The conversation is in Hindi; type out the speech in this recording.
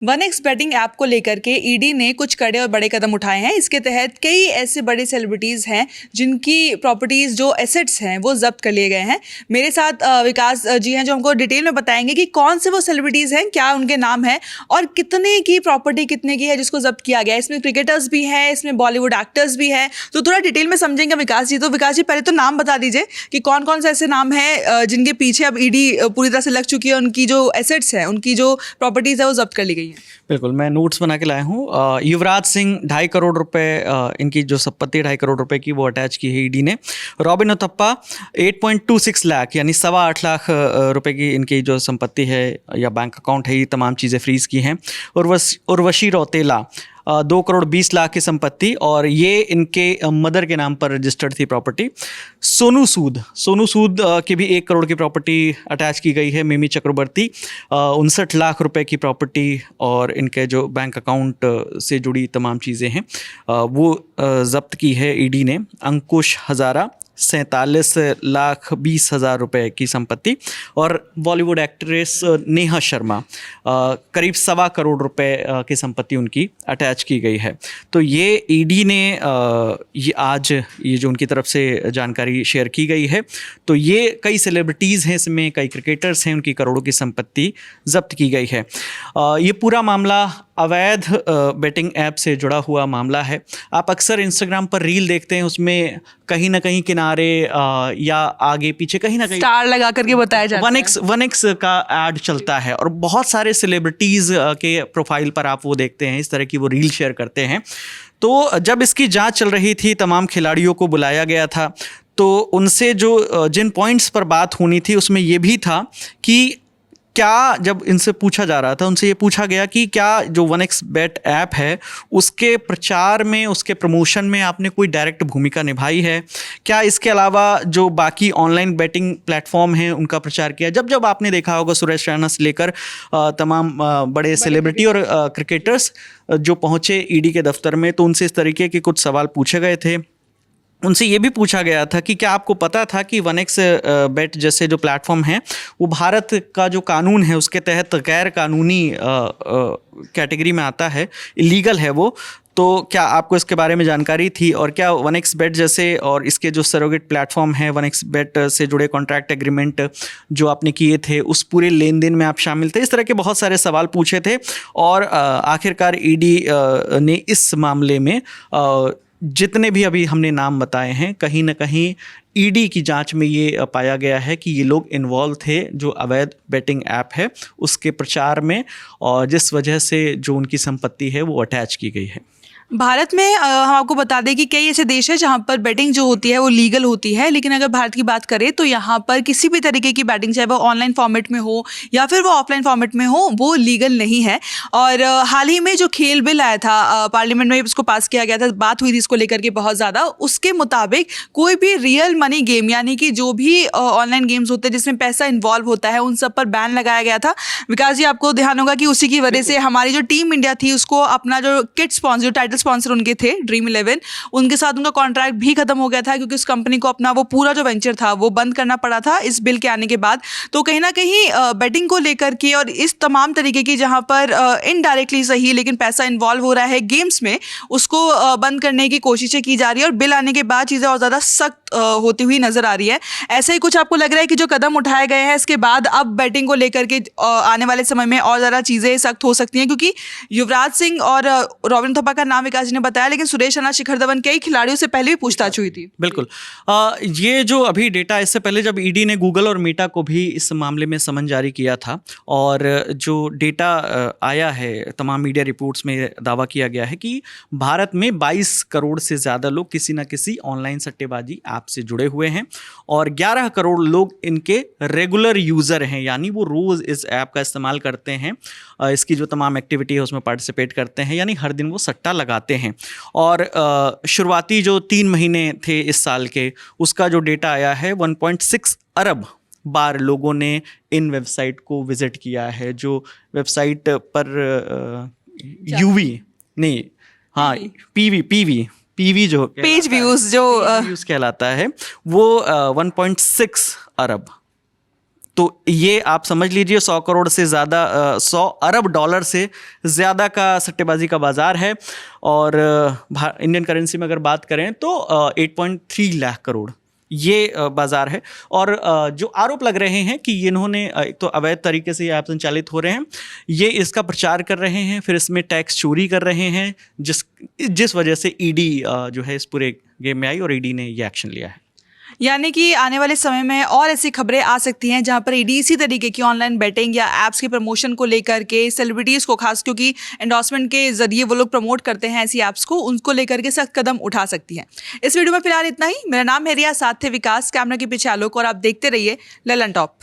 OneX बैटिंग ऐप को लेकर के ईडी ने कुछ कड़े और बड़े कदम उठाए हैं। इसके तहत कई ऐसे बड़े सेलिब्रिटीज़ हैं जिनकी प्रॉपर्टीज़ जो एसेट्स हैं वो जब्त कर लिए गए हैं। मेरे साथ विकास जी हैं जो हमको डिटेल में बताएंगे कि कौन से वो सेलिब्रिटीज़ हैं, क्या उनके नाम है और कितने की प्रॉपर्टी कितने की है जिसको जब्त किया गया है। इसमें क्रिकेटर्स भी हैं, इसमें बॉलीवुड एक्टर्स भी हैं, तो थोड़ा डिटेल में समझेंगे विकास जी। तो विकास जी पहले तो नाम बता दीजिए कि कौन कौन से ऐसे नाम हैं जिनके पीछे अब ईडी पूरी तरह से लग चुकी है, उनकी जो एसेट्स हैं, उनकी जो प्रॉपर्टीज़ है वो जब्त कर ली गई है। बिल्कुल, मैं नोट्स बना के लाया हूँ। युवराज सिंह 2.5 करोड़ रुपए, इनकी जो संपत्ति 2.5 करोड़ रुपए की वो अटैच की है ईडी ने। रॉबिन उथप्पा 8.26 लाख यानी 8.25 लाख रुपए की इनकी जो संपत्ति है या बैंक अकाउंट है, ये तमाम चीज़ें फ्रीज़ की हैं। उर्वशी रौतेला 2 करोड़ 20 लाख की संपत्ति, और ये इनके मदर के नाम पर रजिस्टर्ड थी प्रॉपर्टी। सोनू सूद की भी 1 करोड़ की प्रॉपर्टी अटैच की गई है। मिमी चक्रवर्ती 59 लाख रुपए की प्रॉपर्टी, और इनके जो बैंक अकाउंट से जुड़ी तमाम चीज़ें हैं वो जब्त की है ईडी ने। अंकुश हज़ारा 47 लाख 20 हज़ार रुपये की संपत्ति, और बॉलीवुड एक्ट्रेस नेहा शर्मा करीब 1.25 करोड़ रुपए की संपत्ति उनकी अटैच की गई है। तो ये ईडी ने ये आज ये जो उनकी तरफ से जानकारी शेयर की गई है, तो ये कई सेलिब्रिटीज़ हैं, इसमें कई क्रिकेटर्स हैं, उनकी करोड़ों की संपत्ति जब्त की गई है। ये पूरा मामला अवैध बेटिंग ऐप से जुड़ा हुआ मामला है। आप अक्सर इंस्टाग्राम पर रील देखते हैं, उसमें कहीं ना कहीं किनारे या आगे पीछे कहीं ना कहीं स्टार लगा करके बताया जाता है। OneX का ऐड चलता है, और बहुत सारे सेलिब्रिटीज़ के प्रोफाइल पर आप वो देखते हैं, इस तरह की वो रील शेयर करते हैं। तो जब इसकी जांच चल रही थी, तमाम खिलाड़ियों को बुलाया गया था, तो उनसे जो जिन पॉइंट्स पर बात होनी थी उसमें ये भी था कि क्या, जब इनसे पूछा जा रहा था, उनसे ये पूछा गया कि क्या जो OneX बेट ऐप है उसके प्रचार में, उसके प्रमोशन में आपने कोई डायरेक्ट भूमिका निभाई है क्या? इसके अलावा जो बाकी ऑनलाइन बेटिंग प्लेटफॉर्म हैं उनका प्रचार किया। जब आपने देखा होगा सुरेश रैना से लेकर तमाम बड़े सेलिब्रिटी और क्रिकेटर्स जो पहुँचे ईडी के दफ्तर में, तो उनसे इस तरीके के कुछ सवाल पूछे गए थे। उनसे ये भी पूछा गया था कि क्या आपको पता था कि OneX बेट जैसे जो प्लेटफॉर्म है वो भारत का जो कानून है उसके तहत गैर कानूनी कैटेगरी में आता है, इलीगल है वो, तो क्या आपको इसके बारे में जानकारी थी? और क्या OneX बेट जैसे और इसके जो सरोगेट प्लेटफॉर्म है OneX बेट से जुड़े कॉन्ट्रैक्ट एग्रीमेंट जो आपने किए थे उस पूरे लेन देन में आप शामिल थे? इस तरह के बहुत सारे सवाल पूछे थे, और आखिरकार ईडी ने इस मामले में जितने भी अभी हमने नाम बताए हैं, कहीं ना कहीं ईडी की जांच में ये पाया गया है कि ये लोग इन्वॉल्व थे जो अवैध बेटिंग ऐप है उसके प्रचार में, और जिस वजह से जो उनकी संपत्ति है वो अटैच की गई है। भारत में हम आपको बता दें कि कई ऐसे देश हैं जहाँ पर बैटिंग जो होती है वो लीगल होती है, लेकिन अगर भारत की बात करें तो यहाँ पर किसी भी तरीके की बैटिंग, चाहे वो ऑनलाइन फॉर्मेट में हो या फिर वो ऑफलाइन फॉर्मेट में हो, वो लीगल नहीं है। और हाल ही में जो खेल बिल आया था पार्लियामेंट में, उसको पास किया गया था, बात हुई थी इसको लेकर के बहुत ज़्यादा। उसके मुताबिक कोई भी रियल मनी गेम, यानी कि जो भी ऑनलाइन गेम्स होते हैं जिसमें पैसा इन्वॉल्व होता है, उन सब पर बैन लगाया गया था। विकास जी, आपको ध्यान होगा कि उसी की वजह से हमारी जो टीम इंडिया थी उसको अपना जो किट स्पॉन्सर, जो टाइटल स्पॉन्सर उनके थे ड्रीम 11, उनके साथ उनका कॉन्ट्रैक्ट भी खत्म हो गया था, क्योंकि उस कंपनी को अपना वो पूरा जो वेंचर था वो बंद करना पड़ा था इस बिल के आने के बाद। तो कहीं ना कहीं बेटिंग को लेकर के और इस तमाम तरीके की जहां पर इनडायरेक्टली सही लेकिन पैसा इन्वॉल्व हो रहा है गेम्स में, उसको बंद करने की कोशिशें की जा रही है, और बिल आने के बाद चीज़ें और ज़्यादा सख्त होती हुई नजर आ रही है। ऐसा ही कुछ आपको लग रहा है कि जो कदम उठाए गए हैं इसके बाद अब बैटिंग को लेकर के आने वाले समय में और ज़्यादा चीज़ें सख्त हो सकती हैं? क्योंकि युवराज सिंह और रॉबिन उथप्पा का नाम विकास जी ने बताया, लेकिन सुरेश रैना, शिखर धवन, कई खिलाड़ियों से पहले भी पूछताछ हुई थी। बिल्कुल। ये जो अभी डेटा, इससे पहले जब ईडी ने गूगल और मेटा को भी इस मामले में समन जारी किया था, और जो डेटा आया है तमाम मीडिया रिपोर्ट्स में दावा किया गया है कि भारत में 22 करोड़ से ज़्यादा लोग किसी न किसी ऑनलाइन सट्टेबाजी ऐप से जुड़े हुए हैं, और 11 करोड़ लोग इनके रेगुलर यूज़र हैं, यानी वो रोज़ इस ऐप का इस्तेमाल करते हैं, इसकी जो तमाम एक्टिविटी है उसमें पार्टिसिपेट करते हैं, यानी हर दिन वो सट्टा लगाते हैं। और शुरुआती जो 3 महीने थे इस साल के, उसका जो डेटा आया है 1.6 अरब बार लोगों ने इन वेबसाइट को विजिट किया है। जो वेबसाइट पर यूवी नहीं, हाँ, पीवी जो पेज व्यूज जो व्यूज कहलाता है, वो 1.6 अरब। तो ये आप समझ लीजिए 100 करोड़ से ज़्यादा 100 अरब डॉलर से ज़्यादा का सट्टेबाजी का बाज़ार है। और इंडियन करेंसी में अगर बात करें तो 8.3 लाख करोड़ ये बाज़ार है। और जो आरोप लग रहे हैं कि इन्होंने एक तो अवैध तरीके से ये ऐप संचालित हो रहे हैं, ये इसका प्रचार कर रहे हैं, फिर इसमें टैक्स चोरी कर रहे हैं, जिस वजह से ईडी जो है इस पूरे गेम में आई और ईडी ने ये एक्शन लिया है। यानी कि आने वाले समय में और ऐसी खबरें आ सकती हैं जहां पर ईडी इसी तरीके की ऑनलाइन बेटिंग या एप्स के प्रमोशन को लेकर के सेलिब्रिटीज़ को, खास क्योंकि एंडोर्समेंट के जरिए वो लोग प्रमोट करते हैं ऐसी ऐप्स को, उनको लेकर के सख्त कदम उठा सकती है। इस वीडियो में फिलहाल इतना ही। मेरा नाम है रिया, साथ थे विकास, कैमरा के पीछे आलोक, और आप देखते रहिए ललन टॉप।